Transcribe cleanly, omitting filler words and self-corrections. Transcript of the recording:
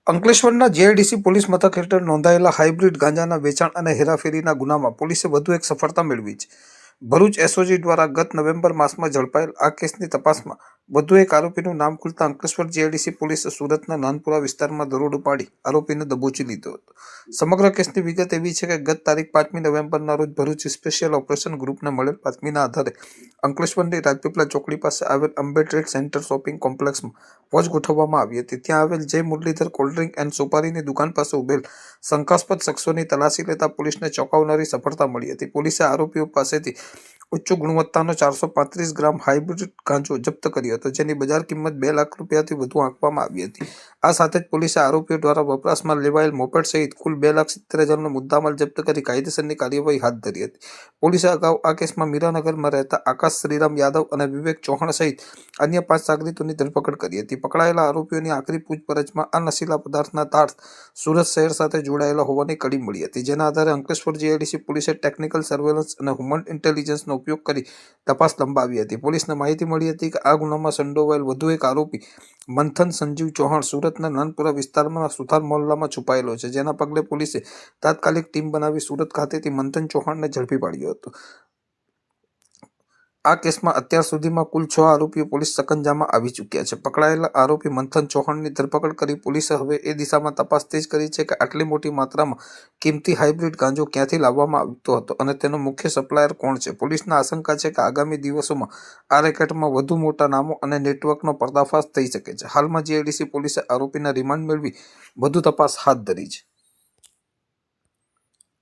અંકલેશ્વરના GIDC police મથક હેઠળ નોંધાયેલા હાઇબ્રિડ ગાંજાના વેચાણ અને હેરાફેરીના ગુનામાં પોલીસે વધુ એક સફળતા મેળવી છે. ભરૂચ એસઓજી દ્વારા ગત નવેમ્બર માસમાં ઝડપાયેલ આ કેસની તપાસમાં વધુ એક આરોપીનું નામ ખુલતા અંકલેશ્વર જીઆઈડીસી પોલીસે સુરતના નાનપુરા વિસ્તારમાં દરોડો પાડી આરોપીને દબોચી લીધો હતો. સમગ્ર કેસની વિગત એવી છે કે ગત તારીખ 5મી નવેમ્બરના રોજ ભરૂચ સ્પેશિયલ ઓપરેશન ગ્રુપને મળેલ બાતમીના આધારે અંકલેશ્વરની રાજપીપળા ચોકડી પાસે આવેલ અંબે ટ્રેડ સેન્ટર શોપિંગ કોમ્પ્લેક્સમાં વોચ ગોઠવવામાં આવી હતી. ત્યાં આવેલ જય મુરલીધર કોલ્ડ્રિંક એન્ડ સોપારીની દુકાન પાસે ઉભેલ શંકાસ્પદ શખ્સોની તલાશી લેતા પોલીસને ચોંકાવનારી સફળતા મળી હતી. પોલીસે આરોપીઓ પાસેથી ઉચ્ચ ગુણવત્તાનો 435 ગ્રામ હાઇબ્રિડ ગાંજો જપ્ત કર્યો હતો, જેની બજાર કિંમત 2 લાખ રૂપિયાથી વધુ આંકવામાં આવી હતી. આ સાથે જ પોલીસે આરોપીઓ દ્વારા વપરાશમાં લેવાયેલ મોપેડ સહિત કુલ 2,70,000નો મુદ્દામાલ જપ્ત કરી કાયદેસરની કાર્યવાહી હાથ ધરી હતી. પોલીસે અગાઉ આ કેસમાં મીરાનગરમાં રહેતા આકાશ શ્રીરામ યાદવ અને વિવેક ચૌહાણ સહિત અન્ય 5 સાગરીતોની ધરપકડ કરી હતી. પકડાયેલા આરોપીઓની આખરી પૂછપરછમાં આ નશીલા પદાર્થના તાર સુરત શહેર સાથે જોડાયેલા હોવાની કડી મળી હતી, જેના આધારે અંકલેશ્વર જીઆઈડીસી પોલીસે ટેકનિકલ સર્વેલન્સ અને હ્યુમન ઇન્ટેલિજન્સનો ઉપયોગ કરી તપાસ લંબાવી હતી. પોલીસને માહિતી મળી હતી કે આ ગુનામાં સંડોવાયેલ વધુ એક આરોપી મંથન સંજીવ ચૌહાણ સુરતના નાનપુરા વિસ્તારમાં સુથાર મોહલ્લામાં છુપાયેલો છે, જેના પગલે પોલીસે તાત્કાલિક ટીમ બનાવી સુરત ખાતેથી મંથન ચૌહાણને ઝડપી પાડ્યો હતો. આ કેસમાં અત્યાર સુધીમાં કુલ 6 આરોપીઓ પોલીસ સકંજામાં આવી ચૂક્યા છે. પકડાયેલા આરોપી મંથન ચૌહાણની ધરપકડ કરી પોલીસે હવે એ દિશામાં તપાસ તેજ કરી છે કે આટલી મોટી માત્રામાં કિંમતી હાઇબ્રિડ ગાંજો ક્યાંથી લાવવામાં આવતો હતો અને તેનો મુખ્ય સપ્લાયર કોણ છે. પોલીસના આશંકા છે કે આગામી દિવસોમાં આ રેકેટમાં વધુ મોટા નામો અને નેટવર્કનો પર્દાફાશ થઈ શકે છે. હાલમાં જીઆઈડીસી પોલીસે આરોપીના રિમાન્ડ મેળવી વધુ તપાસ હાથ ધરી છે.